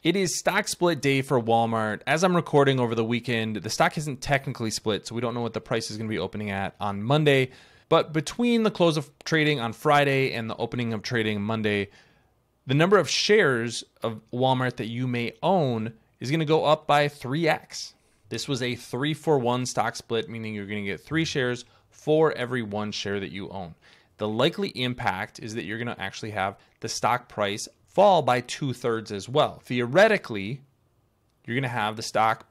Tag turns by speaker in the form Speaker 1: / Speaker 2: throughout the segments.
Speaker 1: It is stock split day for Walmart. As I'm recording over the weekend, the stock isn't technically split, so we don't know what the price is going to be opening at on Monday. But between the close of trading on Friday and the opening of trading Monday, the number of shares of Walmart that you may own is going to go up by 3x. This was a 3-for-1 stock split, meaning you're going to get 3 shares for every 1 share that you own. The likely impact is that you're going to actually have the stock price fall by 2/3 as well. Theoretically, you're going to have the stock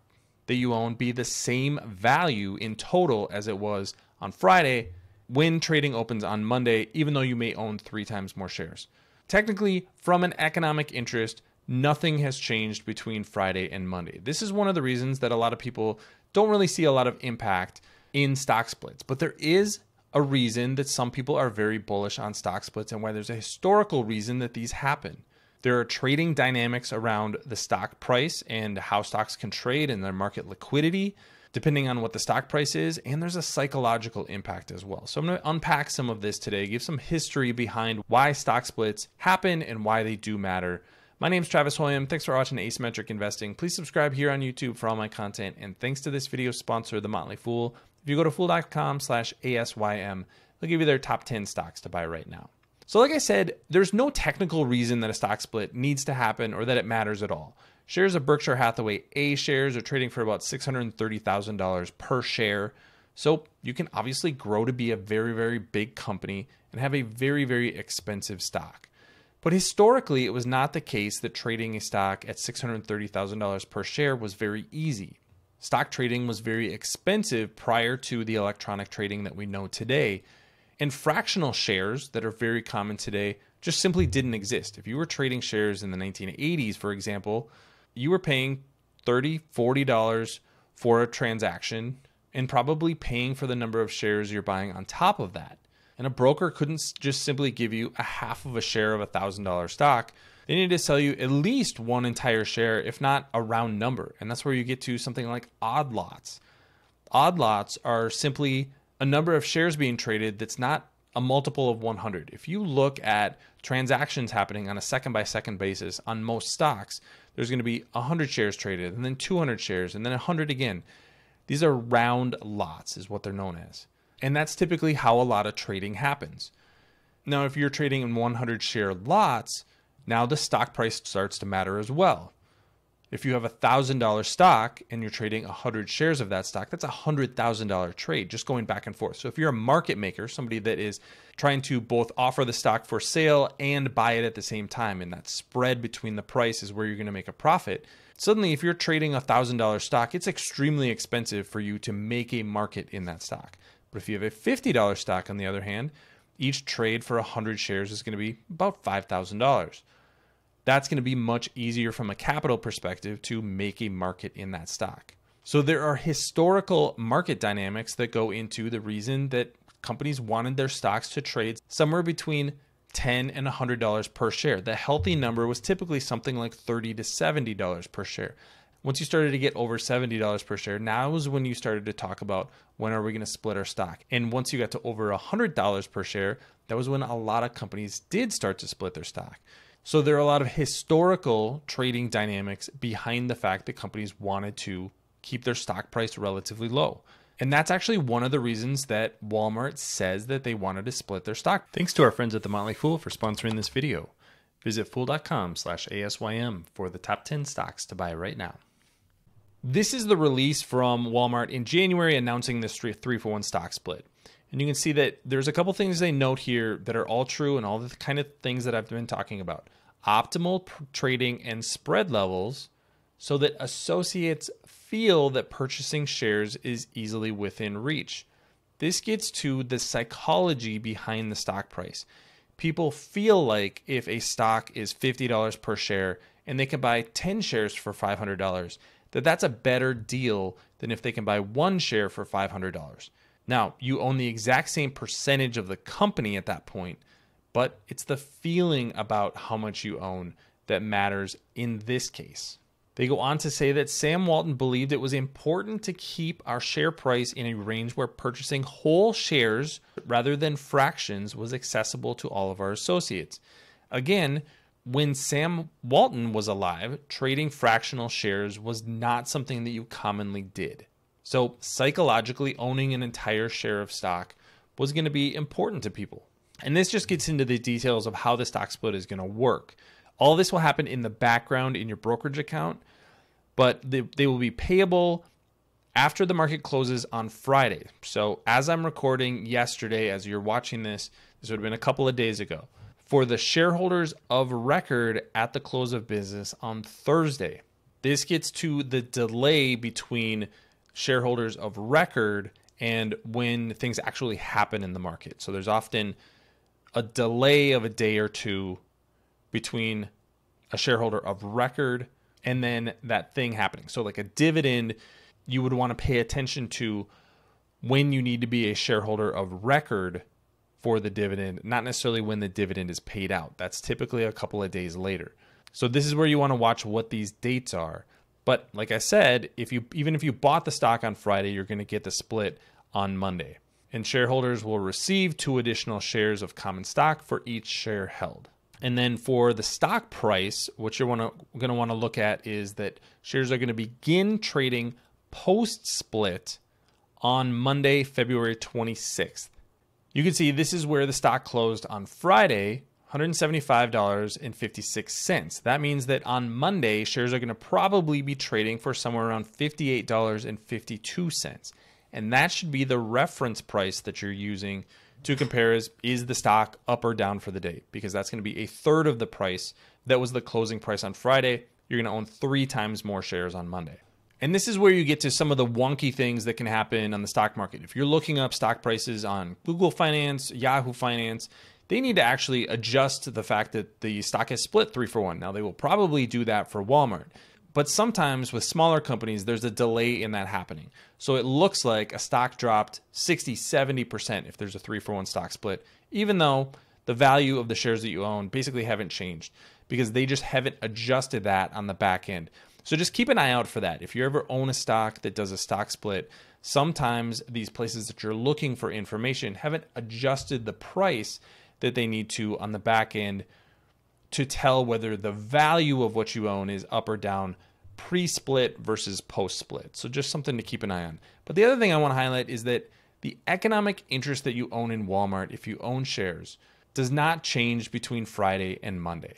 Speaker 1: that you own be the same value in total as it was on Friday when trading opens on Monday, even though you may own 3 times more shares. Technically, from an economic interest, nothing has changed between Friday and Monday. This is one of the reasons that a lot of people don't really see a lot of impact in stock splits. But there is a reason that some people are very bullish on stock splits and why there's a historical reason that these happen. There are trading dynamics around the stock price and how stocks can trade and their market liquidity, depending on what the stock price is, and there's a psychological impact as well. So I'm going to unpack some of this today, give some history behind why stock splits happen and why they do matter. My name is Travis Hoium. Thanks for watching Asymmetric Investing. Please subscribe here on YouTube for all my content, and thanks to this video sponsor, The Motley Fool. If you go to fool.com/ASYM, they'll give you their top 10 stocks to buy right now. So like I said, there's no technical reason that a stock split needs to happen or that it matters at all. Shares of Berkshire Hathaway A shares are trading for about $630,000 per share. So you can obviously grow to be a very, very big company and have a very, very expensive stock. But historically, it was not the case that trading a stock at $630,000 per share was very easy. Stock trading was very expensive prior to the electronic trading that we know today. And fractional shares that are very common today just simply didn't exist. If you were trading shares in the 1980s, for example, you were paying $30, $40 for a transaction and probably paying for the number of shares you're buying on top of that. And a broker couldn't just simply give you a half of a share of a $1,000 stock. They needed to sell you at least one entire share, if not a round number. And that's where you get to something like odd lots. Odd lots are simply a number of shares being traded that's not a multiple of 100. If you look at transactions happening on a second-by-second basis on most stocks, there's going to be 100 shares traded, and then 200 shares, and then 100 again. These are round lots is what they're known as. And that's typically how a lot of trading happens. Now, if you're trading in 100 share lots, now the stock price starts to matter as well. If you have a $1,000 stock and you're trading 100 shares of that stock, that's a $100,000 trade just going back and forth. So if you're a market maker, somebody that is trying to both offer the stock for sale and buy it at the same time, and that spread between the price is where you're going to make a profit. Suddenly, if you're trading a $1,000 stock, it's extremely expensive for you to make a market in that stock. But if you have a $50 stock, on the other hand, each trade for 100 shares is going to be about $5,000. That's going to be much easier from a capital perspective to make a market in that stock. So there are historical market dynamics that go into the reason that companies wanted their stocks to trade somewhere between $10 and $100 per share. The healthy number was typically something like $30 to $70 per share. Once you started to get over $70 per share, now is when you started to talk about when are we going to split our stock. And once you got to over $100 per share, that was when a lot of companies did start to split their stock. So there are a lot of historical trading dynamics behind the fact that companies wanted to keep their stock price relatively low. And that's actually one of the reasons that Walmart says that they wanted to split their stock. Thanks to our friends at The Motley Fool for sponsoring this video. Visit fool.com/ASYM for the top 10 stocks to buy right now. This is the release from Walmart in January announcing this 3-for-1 stock split. And you can see that there's a couple things they note here that are all true and all the kind of things that I've been talking about. Optimal trading and spread levels so that associates feel that purchasing shares is easily within reach. This gets to the psychology behind the stock price. People feel like if a stock is $50 per share and they can buy 10 shares for $500, that's a better deal than if they can buy 1 share for $500. Now, you own the exact same percentage of the company at that point, but it's the feeling about how much you own that matters in this case. They go on to say that Sam Walton believed it was important to keep our share price in a range where purchasing whole shares rather than fractions was accessible to all of our associates. Again, when Sam Walton was alive, trading fractional shares was not something that you commonly did. So psychologically, owning an entire share of stock was going to be important to people. And this just gets into the details of how the stock split is going to work. All this will happen in the background in your brokerage account, but they will be payable after the market closes on Friday. So as I'm recording yesterday, as you're watching this would have been a couple of days ago. For the shareholders of record at the close of business on Thursday. This gets to the delay between shareholders of record and when things actually happen in the market. So there's often a delay of a day or two between a shareholder of record and then that thing happening. So like a dividend, you would want to pay attention to when you need to be a shareholder of record for the dividend, not necessarily when the dividend is paid out. That's typically a couple of days later. So this is where you want to watch what these dates are. But like I said, even if you bought the stock on Friday, you're going to get the split on Monday. And shareholders will receive 2 additional shares of common stock for each share held. And then for the stock price, what you're going to want to look at is that shares are going to begin trading post-split on Monday, February 26th. You can see this is where the stock closed on Friday, $175.56. That means that on Monday, shares are going to probably be trading for somewhere around $58.52. And that should be the reference price that you're using to compare is the stock up or down for the day, because that's going to be a third of the price that was the closing price on Friday. You're going to own 3 times more shares on Monday. And this is where you get to some of the wonky things that can happen on the stock market. If you're looking up stock prices on Google Finance, Yahoo Finance, they need to actually adjust to the fact that the stock is split 3-for-1. Now, they will probably do that for Walmart. But sometimes with smaller companies, there's a delay in that happening. So it looks like a stock dropped 60, 70% if there's a 3-for-1 stock split, even though the value of the shares that you own basically haven't changed because they just haven't adjusted that on the back end. So just keep an eye out for that. If you ever own a stock that does a stock split, sometimes these places that you're looking for information haven't adjusted the price that they need to on the back end to tell whether the value of what you own is up or down pre-split versus post-split. So just something to keep an eye on. But the other thing I want to highlight is that the economic interest that you own in Walmart, if you own shares, does not change between Friday and Monday.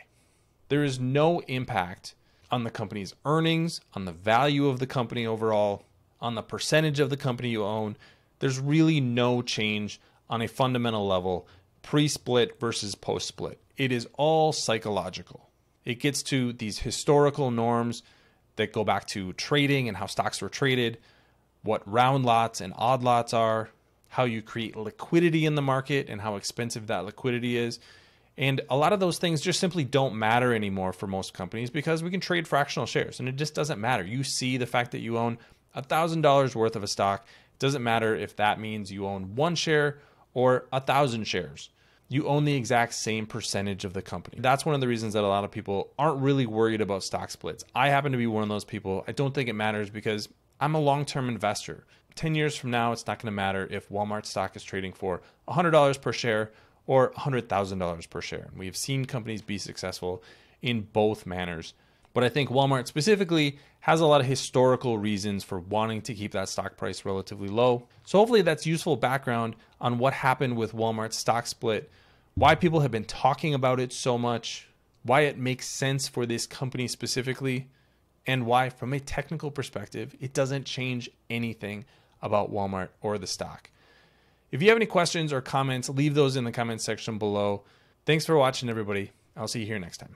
Speaker 1: There is no impact on the company's earnings, on the value of the company overall, on the percentage of the company you own. There's really no change on a fundamental level, pre-split versus post-split. It is all psychological. It gets to these historical norms that go back to trading and how stocks were traded, what round lots and odd lots are, how you create liquidity in the market and how expensive that liquidity is. And a lot of those things just simply don't matter anymore for most companies because we can trade fractional shares and it just doesn't matter. You see the fact that you own $1,000 worth of a stock. It doesn't matter if that means you own 1 share or 1,000 shares. You own the exact same percentage of the company. That's one of the reasons that a lot of people aren't really worried about stock splits. I happen to be one of those people. I don't think it matters because I'm a long-term investor. 10 years from now, it's not going to matter if Walmart stock is trading for $100 per share or $100,000 per share. And we have seen companies be successful in both manners. But I think Walmart specifically has a lot of historical reasons for wanting to keep that stock price relatively low. So hopefully that's useful background on what happened with Walmart's stock split, why people have been talking about it so much, why it makes sense for this company specifically, and why, from a technical perspective, it doesn't change anything about Walmart or the stock. If you have any questions or comments, leave those in the comments section below. Thanks for watching, everybody. I'll see you here next time.